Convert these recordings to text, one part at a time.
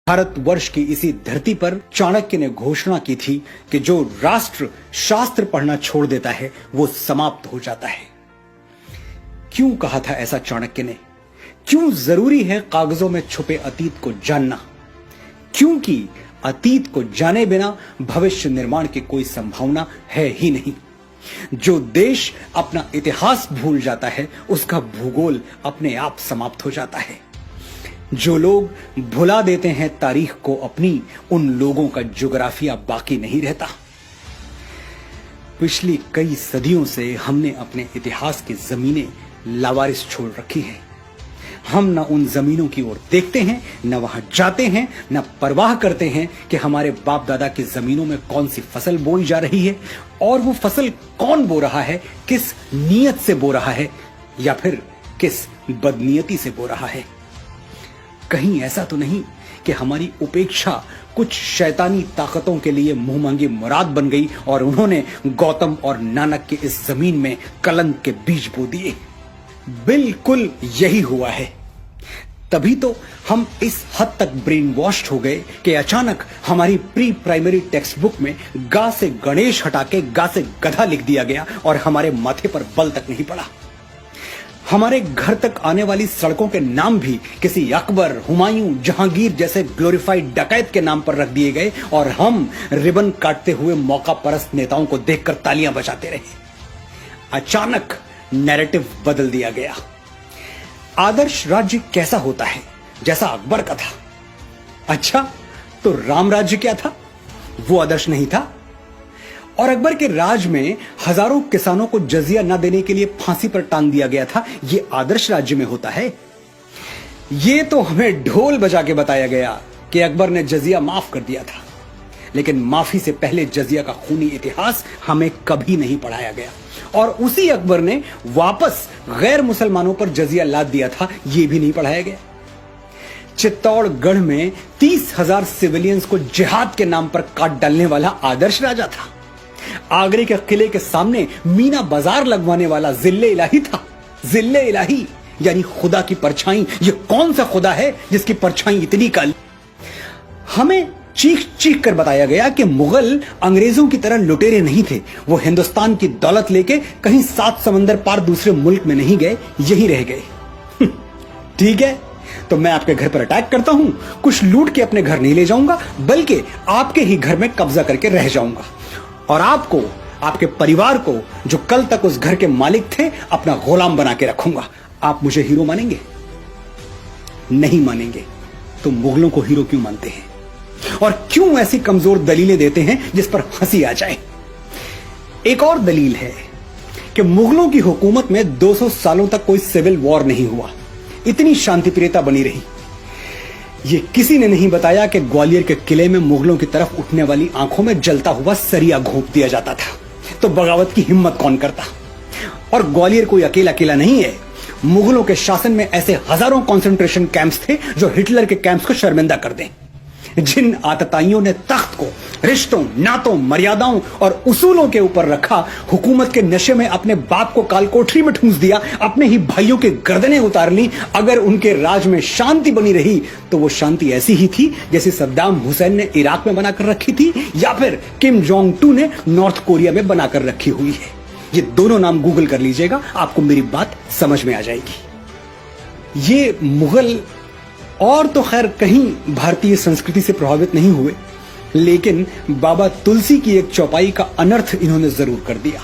भारतवर्ष की इसी धरती पर चाणक्य ने घोषणा की थी कि जो राष्ट्र शास्त्र पढ़ना छोड़ देता है वो समाप्त हो जाता है। क्यों कहा था ऐसा चाणक्य ने? क्यों जरूरी है कागजों में छुपे अतीत को जानना? क्योंकि अतीत को जाने बिना भविष्य निर्माण की कोई संभावना है ही नहीं। जो देश अपना इतिहास भूल जाता है उसका भूगोल अपने आप समाप्त हो जाता है। जो लोग भुला देते हैं तारीख को अपनी, उन लोगों का ज्योग्राफिया बाकी नहीं रहता। पिछली कई सदियों से हमने अपने इतिहास की जमीनें लावारिस छोड़ रखी हैं। हम न उन जमीनों की ओर देखते हैं, न वहां जाते हैं, न परवाह करते हैं कि हमारे बाप दादा की जमीनों में कौन सी फसल बोई जा रही है और वो फसल कौन बो रहा है, किस नीयत से बो रहा है या फिर किस बदनीयती से बो रहा है। कहीं ऐसा तो नहीं कि हमारी उपेक्षा कुछ शैतानी ताकतों के लिए मुंहमांगी मुराद बन गई और उन्होंने गौतम और नानक के इस जमीन में कलंक के बीज बो दिए। बिल्कुल यही हुआ है। तभी तो हम इस हद तक ब्रेन वॉश्ड हो गए कि अचानक हमारी प्री प्राइमरी टेक्स्ट बुक में गा से गणेश हटा के गा से गधा लिख दिया गया और हमारे माथे पर बल तक नहीं पड़ा। हमारे घर तक आने वाली सड़कों के नाम भी किसी अकबर, हुमायूं, जहांगीर जैसे ग्लोरीफाइड डकैत के नाम पर रख दिए गए और हम रिबन काटते हुए मौका परस्त नेताओं को देखकर तालियां बजाते रहे। अचानक नैरेटिव बदल दिया गया। आदर्श राज्य कैसा होता है? जैसा अकबर का था। अच्छा, तो राम राज्य क्या था? वो आदर्श नहीं था। और अकबर के राज में हजारों किसानों को जजिया न देने के लिए फांसी पर टांग दिया गया था। ये आदर्श राज्य में होता है? ये तो हमें ढोल बजा के बताया गया कि अकबर ने जजिया माफ कर दिया था, लेकिन माफी से पहले जजिया का खूनी इतिहास हमें कभी नहीं पढ़ाया गया। और उसी अकबर ने वापस गैर मुसलमानों पर जजिया लाद दिया था, यह भी नहीं पढ़ाया गया। चित्तौड़गढ़ में 30,000 सिविलियंस को जिहाद के नाम पर काट डालने वाला आदर्श राजा था। आगरे के किले के सामने मीना बाजार लगवाने वाला जिल्ले इलाही था। जिल्ले इलाही यानी खुदा की परछाई। ये कौन सा खुदा है जिसकी परछाई इतनी काली? हमें चीख चीख कर बताया गया कि मुगल अंग्रेजों की तरह लुटेरे नहीं थे। वो हिंदुस्तान की दौलत लेके कहीं 7 समंदर पार दूसरे मुल्क में नहीं गए, यहीं रह गए। ठीक है, तो मैं आपके घर पर अटैक करता हूं, कुछ लूट के अपने घर नहीं ले जाऊंगा, बल्कि आपके ही घर में कब्जा करके रह जाऊंगा और आपको, आपके परिवार को, जो कल तक उस घर के मालिक थे, अपना गुलाम बना के रखूंगा। आप मुझे हीरो मानेंगे? नहीं मानेंगे। तो मुगलों को हीरो क्यों मानते हैं और क्यों ऐसी कमजोर दलीलें देते हैं जिस पर हंसी आ जाए? एक और दलील है कि मुगलों की हुकूमत में 200 सालों तक कोई सिविल वॉर नहीं हुआ, इतनी शांतिप्रियता बनी रही। ये किसी ने नहीं बताया कि ग्वालियर के किले में मुगलों की तरफ उठने वाली आंखों में जलता हुआ सरिया घोंप दिया जाता था। तो बगावत की हिम्मत कौन करता? और ग्वालियर कोई अकेला किला नहीं है। मुगलों के शासन में ऐसे हजारों कंसंट्रेशन कैंप्स थे जो हिटलर के कैंप्स को शर्मिंदा कर दें। जिन आतताइयों ने तख्त को रिश्तों, नातों, मर्यादाओं और उसूलों के ऊपर रखा, हुकूमत के नशे में अपने बाप को काल कोठरी में ठूंस दिया, अपने ही भाइयों की गर्दनें उतार ली। अगर उनके राज में शांति बनी रही तो वो शांति ऐसी ही थी जैसे सद्दाम हुसैन ने इराक में बनाकर रखी थी या फिर किम जोंग टू ने नॉर्थ कोरिया में बनाकर रखी हुई है। ये दोनों नाम गूगल कर लीजिएगा, आपको मेरी बात समझ में आ जाएगी। ये मुगल और तो खैर कहीं भारतीय संस्कृति से प्रभावित नहीं हुए, लेकिन बाबा तुलसी की एक चौपाई का अनर्थ इन्होंने जरूर कर दिया।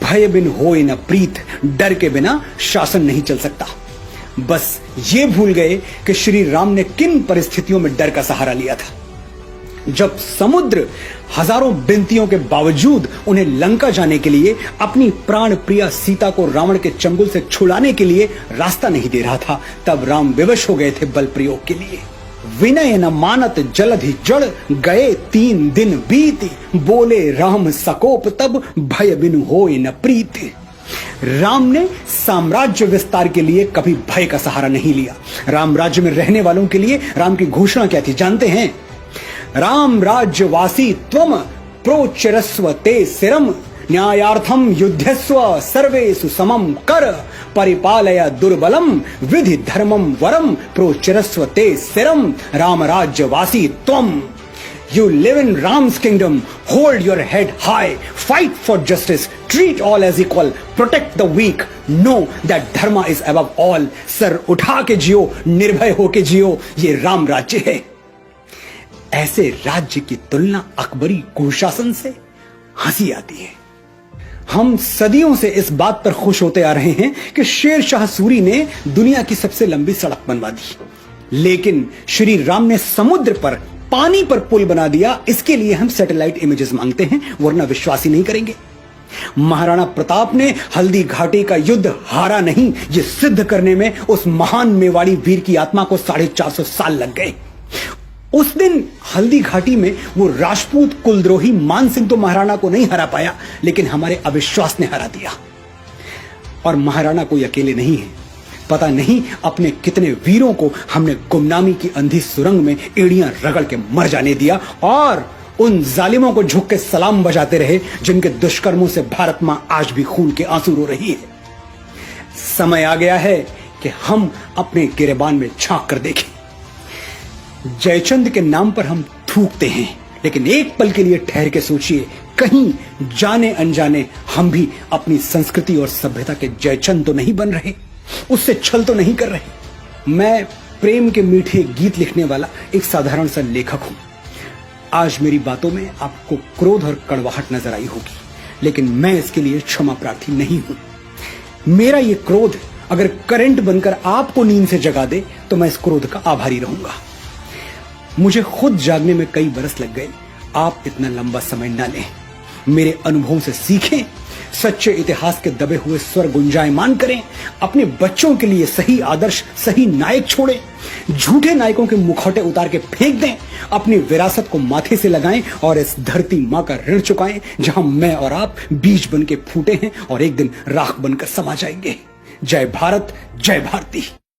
भय बिन होए न प्रीत, डर के बिना शासन नहीं चल सकता। बस ये भूल गए कि श्री राम ने किन परिस्थितियों में डर का सहारा लिया था। जब समुद्र हजारों विनतियों के बावजूद उन्हें लंका जाने के लिए, अपनी प्राण प्रिया सीता को रावण के चंगुल से छुड़ाने के लिए रास्ता नहीं दे रहा था, तब राम विवश हो गए थे बल प्रयोग के लिए। विनय न मानत जलधि जड़, गए 3 दिन बीती, बोले राम सकोप तब, भय बिनु होए न प्रीति। राम ने साम्राज्य विस्तार के लिए कभी भय का सहारा नहीं लिया। राम राज्य में रहने वालों के लिए राम की घोषणा क्या थी जानते हैं? राम राज्यवासी त्वम प्रोचरस्व ते सिरम, न्यायार्थम युद्धस्व सर्वेषु समम कर परिपालय दुर्बलम विधि धर्मम वरम प्रोचरस्व ते स्थिरम राम राज्यवासी त्वम। You live in Ram's kingdom. Hold your head high. Fight for justice. Treat all as equal. Protect the weak. Know that dharma is above all. Sir उठा के जियो, निर्भय होके जियो, ये राम राज्य है। ऐसे राज्य की तुलना अकबरी कुशासन से हंसी आती है। हम सदियों से इस बात पर खुश होते आ रहे हैं कि शेर शाह सूरी ने दुनिया की सबसे लंबी सड़क बनवा दी, लेकिन श्री राम ने समुद्र पर पानी पर पुल बना दिया। इसके लिए हम सैटेलाइट इमेजेस मांगते हैं, वरना विश्वास ही नहीं करेंगे। महाराणा प्रताप ने हल्दी घाटी का युद्ध हारा नहीं, ये सिद्ध करने में उस महान मेवाड़ी वीर की आत्मा को 450 साल लग गए। उस दिन हल्दी घाटी में वो राजपूत कुलद्रोही मान सिंह तो महाराणा को नहीं हरा पाया, लेकिन हमारे अविश्वास ने हरा दिया। और महाराणा कोई अकेले नहीं है। पता नहीं अपने कितने वीरों को हमने गुमनामी की अंधी सुरंग में एड़ियां रगड़ के मर जाने दिया, और उन जालिमों को झुक के सलाम बजाते रहे जिनके दुष्कर्मों से भारत मां आज भी खून के आंसू रो रही है। समय आ गया है कि हम अपने गिरेबान में झांक कर देखें। जयचंद के नाम पर हम थूकते हैं, लेकिन एक पल के लिए ठहर के सोचिए, कहीं जाने अनजाने हम भी अपनी संस्कृति और सभ्यता के जयचंद तो नहीं बन रहे, उससे छल तो नहीं कर रहे। मैं प्रेम के मीठे गीत लिखने वाला एक साधारण सा लेखक हूं। आज मेरी बातों में आपको क्रोध और कड़वाहट नजर आई होगी, लेकिन मैं इसके लिए क्षमा प्रार्थी नहीं हूं। मेरा ये क्रोध अगर करंट बनकर आपको नींद से जगा दे तो मैं इस क्रोध का आभारी रहूंगा। मुझे खुद जागने में कई बरस लग गए, आप इतना लंबा समय ना लें। मेरे अनुभवों से सीखें, सच्चे इतिहास के दबे हुए स्वर गुंजायमान करें, अपने बच्चों के लिए सही आदर्श, सही नायक छोड़ें, झूठे नायकों के मुखौटे उतार के फेंक दें, अपनी विरासत को माथे से लगाएं और इस धरती मां का ऋण चुकाएं जहां मैं और आप बीज बन के फूटे हैं और एक दिन राख बनकर समा जाएंगे। जय भारत, जय भारती।